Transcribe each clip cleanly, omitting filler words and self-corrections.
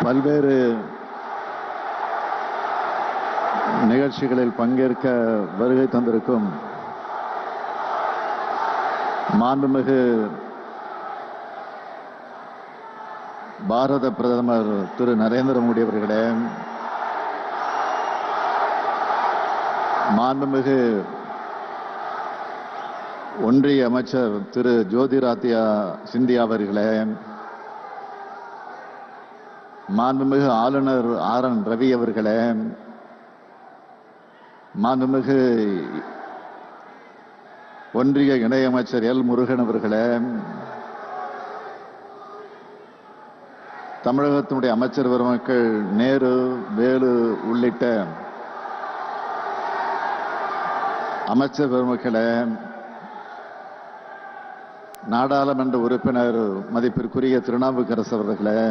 பல்வேறு நிகழ்ச்சிகளில் பங்கேற்க வருகை தந்திருக்கும் மாண்புமிகு பாரத பிரதமர் திரு நரேந்திர மோடி அவர்களே, மாண்புமிகு ஒன்றிய அமைச்சர் திரு ஜோதிராதித்யா சிந்தியா அவர்களே, மாண்புமிகு ஆளுநர் ஆர்.என். ரவி அவர்களே, மாண்புமிகு ஒன்றிய இணையமைச்சர் எல். முருகன் அவர்களே, தமிழகத்தினுடைய அமைச்சர் பெருமக்கள் நேரு, வேலு உள்ளிட்ட அமைச்சர் பெருமக்களே, நாடாளுமன்ற உறுப்பினர் மதிப்பிற்குரிய திருநாவுக்கரசு அவர்களே,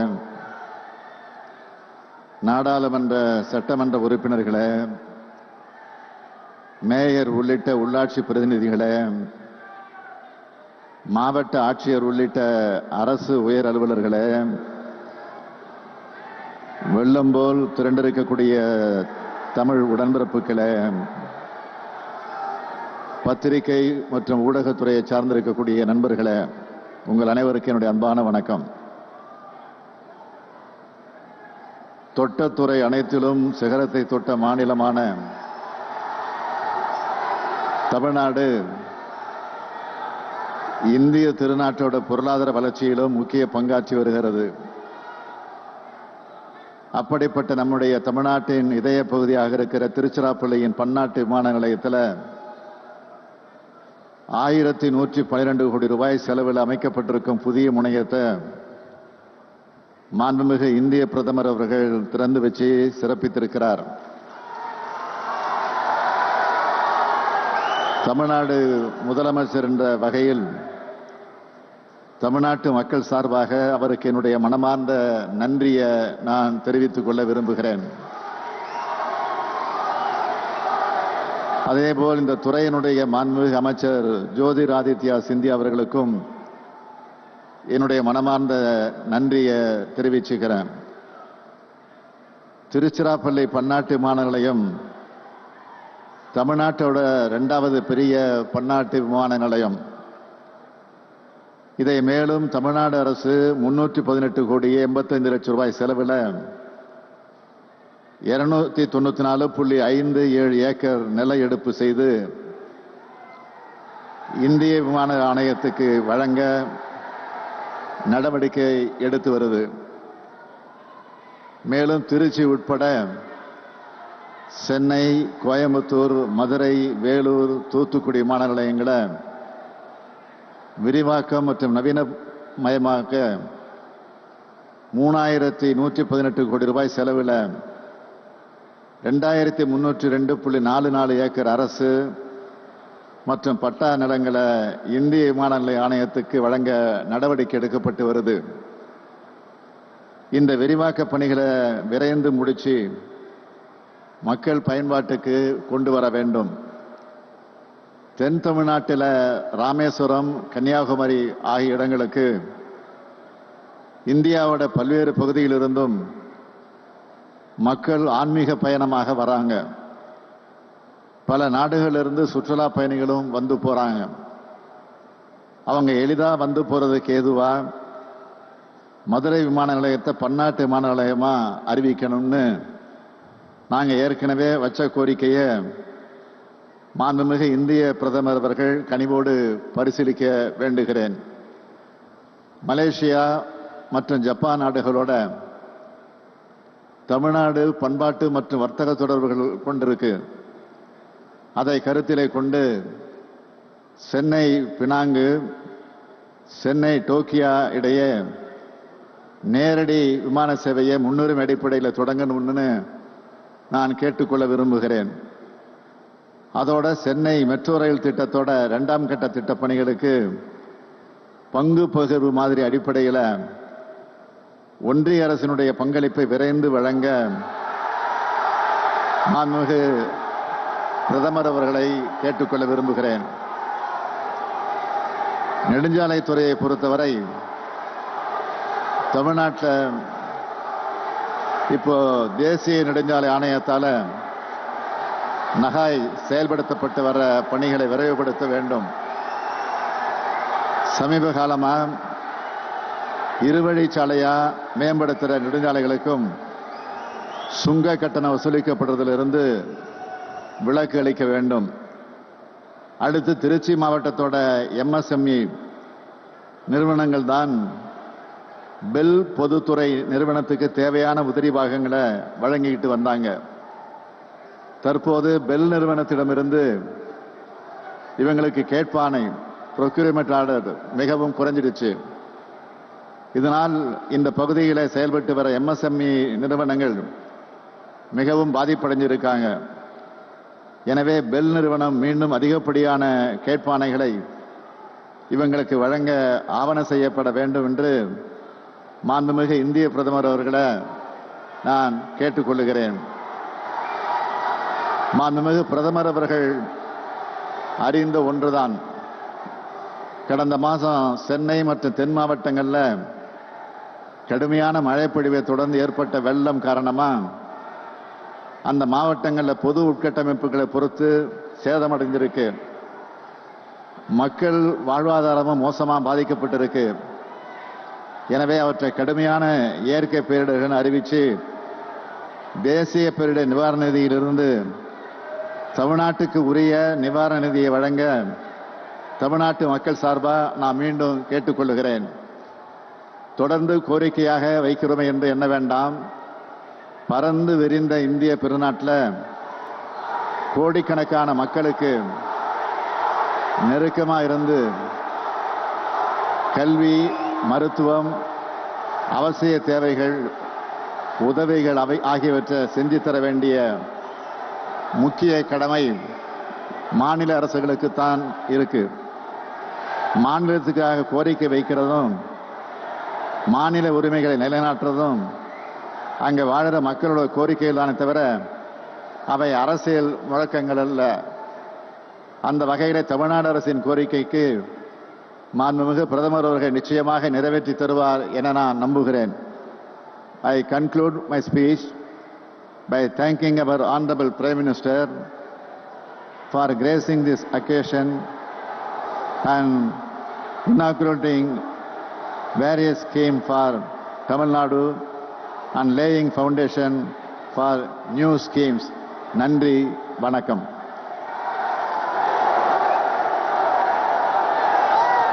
நாடாளுமன்ற சட்டமன்ற உறுப்பினர்களே, மேயர் உள்ளிட்ட உள்ளாட்சி பிரதிநிதிகளே, மாவட்ட ஆட்சியர் உள்ளிட்ட அரசு உயர் அலுவலர்களே, வெள்ளம் போல் திரண்டிருக்கக்கூடிய தமிழ் உடன்பிறப்புகளே, பத்திரிகை மற்றும் ஊடகத்துறையை சார்ந்திருக்கக்கூடிய நண்பர்களே, உங்கள் அனைவருக்கும் என்னுடைய அன்பான வணக்கம். தொட்ட துறை அனைத்திலும் சிகரத்தை தொட்ட மாநிலமான தமிழ்நாடு இந்திய திருநாட்டோட பொருளாதார வளர்ச்சியிலும் முக்கிய பங்காற்றி வருகிறது. அப்படிப்பட்ட நம்முடைய தமிழ்நாட்டின் இதய பகுதியாக இருக்கிற திருச்சிராப்பள்ளியின் பன்னாட்டு விமான நிலையத்தில் 1112 கோடி ரூபாய் செலவில் அமைக்கப்பட்டிருக்கும் புதிய முனையத்தை மாண்புமிகு இந்திய பிரதமர் அவர்கள் திறந்து வச்சு சிறப்பித்திருக்கிறார். தமிழ்நாடு முதலமைச்சர் என்ற வகையில் தமிழ்நாட்டு மக்கள் சார்பாக அவருக்கு என்னுடைய மனமார்ந்த நன்றியை நான் தெரிவித்துக் கொள்ள விரும்புகிறேன். அதேபோல் இந்த துறையினுடைய மாண்புமிகு அமைச்சர் ஜோதிராதித்யா சிந்தியா அவர்களுக்கும் என்னுடைய மனமார்ந்த நன்றியை தெரிவிச்சுக்கிறேன். திருச்சிராப்பள்ளி பன்னாட்டு விமான நிலையம் தமிழ்நாட்டோட 2வது பெரிய பன்னாட்டு விமான நிலையம். இதை மேலும் தமிழ்நாடு அரசு 318 கோடியே 85 லட்சம் ரூபாய் செலவில் 294.57 ஏக்கர் நில எடுப்பு செய்து இந்திய விமான ஆணையத்துக்கு வழங்க நடவடிக்கை எடுத்து வருது. மேலும் திருச்சி உட்பட சென்னை, கோயம்புத்தூர், மதுரை, வேலூர், தூத்துக்குடி விமான நிலையங்களை விரிவாக்கம் மற்றும் நவீனமயமாக்க 3118 கோடி ரூபாய் செலவில் 2302.44 ஏக்கர் அரசு மற்றும் பட்டா நிலங்களை இந்திய விமான நிலைய ஆணையத்துக்கு வழங்க நடவடிக்கை எடுக்கப்பட்டு வருது. இந்த விரிவாக்க பணிகளை விரைந்து முடிச்சு மக்கள் பயன்பாட்டுக்கு கொண்டு வர வேண்டும். தென் தமிழ்நாட்டில் ராமேஸ்வரம், கன்னியாகுமரி ஆகிய இடங்களுக்கு இந்தியாவோட பல்வேறு பகுதியிலிருந்தும் மக்கள் ஆன்மீக பயணமாக வராங்க. பல நாடுகளிலிருந்து சுற்றுலா பயணிகளும் வந்து போறாங்க. அவங்க எளிதா வந்து போறதுக்கு ஏதுவா மதுரை விமான நிலையத்தை பன்னாட்டு விமான நிலையமா அறிவிக்கணும்னு நாங்க ஏற்கனவே வச்ச கோரிக்கையை மாண்புமிகு இந்திய பிரதமர் அவர்கள் கனிவோடு பரிசீலிக்க வேண்டுகிறேன். மலேசியா மற்றும் ஜப்பான் நாடுகளோட தமிழ்நாடு பண்பாட்டு மற்றும் வர்த்தக தொடர்புகள் கொண்டிருக்கு. அதை கருத்திலே கொண்டு சென்னை பினாங்கு, சென்னை டோக்கியா இடையே நேரடி விமான சேவையை முன்னுரிமை அடிப்படையில் தொடங்கணும்னு நான் கேட்டுக்கொள்ள விரும்புகிறேன். அதோட சென்னை மெட்ரோ ரயில் திட்டத்தோட 2ஆம் கட்ட திட்டப் பணிகளுக்கு பங்கு பகிர்வு மாதிரி அடிப்படையில் ஒன்றிய அரசினுடைய பங்களிப்பை விரைந்து வழங்க மாண்புமிகு பிரதமர் அவர்களை கேட்டுக்கொள்ள விரும்புகிறேன். நெடுஞ்சாலைத்துறையை பொறுத்தவரை தமிழ்நாட்டில் இப்போ தேசிய நெடுஞ்சாலை ஆணையத்தால் நகாய் செயல்படுத்தப்பட்டு வர பணிகளை விரைவுபடுத்த வேண்டும். சமீப காலமாக இருவழிச்சாலையா மேம்படுத்துகிற நெடுஞ்சாலைகளுக்கும் சுங்க கட்டணம் வசூலிக்கப்படுறதிலிருந்து விலக்கு அளிக்க வேண்டும். அடுத்து திருச்சி மாவட்டத்தோட MSME நிறுவனங்கள் தான் பெல் பொதுத்துறை நிறுவனத்துக்கு தேவையான உதிரி பாகங்களை வழங்கிக்கிட்டு வந்தாங்க. தற்போது பெல் நிறுவனத்திடமிருந்து இவங்களுக்கு கேட்பானை ப்ரொக்யூர்மெண்ட் ஆர்டர் மிகவும் குறைஞ்சிடுச்சு. இதனால் இந்த பகுதியில் செயல்பட்டு வர MSME நிறுவனங்கள் மிகவும் பாதிப்படைஞ்சிருக்காங்க. எனவே பெல் நிறுவனம் மீண்டும் அதிகப்படியான கேட்பானைகளை இவங்களுக்கு வழங்க ஆவணம் செய்யப்பட வேண்டும் என்று மாண்புமிகு இந்திய பிரதமர் அவர்களை நான் கேட்டுக்கொள்கிறேன். மாண்புமிகு பிரதமர் அவர்கள் அறிந்த ஒன்றுதான், கடந்த மாதம் சென்னை மற்றும் தென் மாவட்டங்களில் கடுமையான மழைப்பொழிவை தொடர்ந்து ஏற்பட்ட வெள்ளம் காரணமாக அந்த மாவட்டங்களில் பொது உட்கட்டமைப்புகளை பொறுத்து சேதமடைந்திருக்கு. மக்கள் வாழ்வாதாரமும் மோசமாக பாதிக்கப்பட்டிருக்கு. எனவே அவற்றை கடுமையான இயற்கை பேரிடர்கள் அறிவித்து தேசிய பேரிடர் நிவாரண நிதியிலிருந்து தமிழ்நாட்டுக்கு உரிய நிவாரண நிதியை வழங்க தமிழ்நாட்டு மக்கள் சார்பாக நான் மீண்டும் கேட்டுக்கொள்கிறேன். தொடர்ந்து கோரிக்கையாக வைக்கிறோமே என்று எண்ண வேண்டாம். பறந்து விரிந்த இந்திய பெருநாட்டில் கோடிக்கணக்கான மக்களுக்கு நெருக்கமாக இருந்து கல்வி, மருத்துவம், அவசிய தேவைகள், உதவிகள் ஆகியவற்றை செஞ்சு தர வேண்டிய முக்கிய கடமை மாநில அரசுகளுக்குத்தான் இருக்கு. மாநிலத்துக்காக கோரிக்கை வைக்கிறதும் மாநில உரிமைகளை நிலைநாட்டுறதும் அங்கே வாழ்கிற மக்களோட கோரிக்கைகள் தானே தவிர அவை அரசியல் முழக்கங்கள் அல்ல. அந்த வகையில் தமிழ்நாடு அரசின் கோரிக்கைக்கு மாண்புமிகு பிரதமர் அவர்கள் நிச்சயமாக நிறைவேற்றி தருவார் என நான் நம்புகிறேன். I conclude my speech by thanking our Honorable Prime Minister for gracing this occasion and inaugurating various schemes for Tamil Nadu and laying foundation for new schemes. நன்றி, வணக்கம்.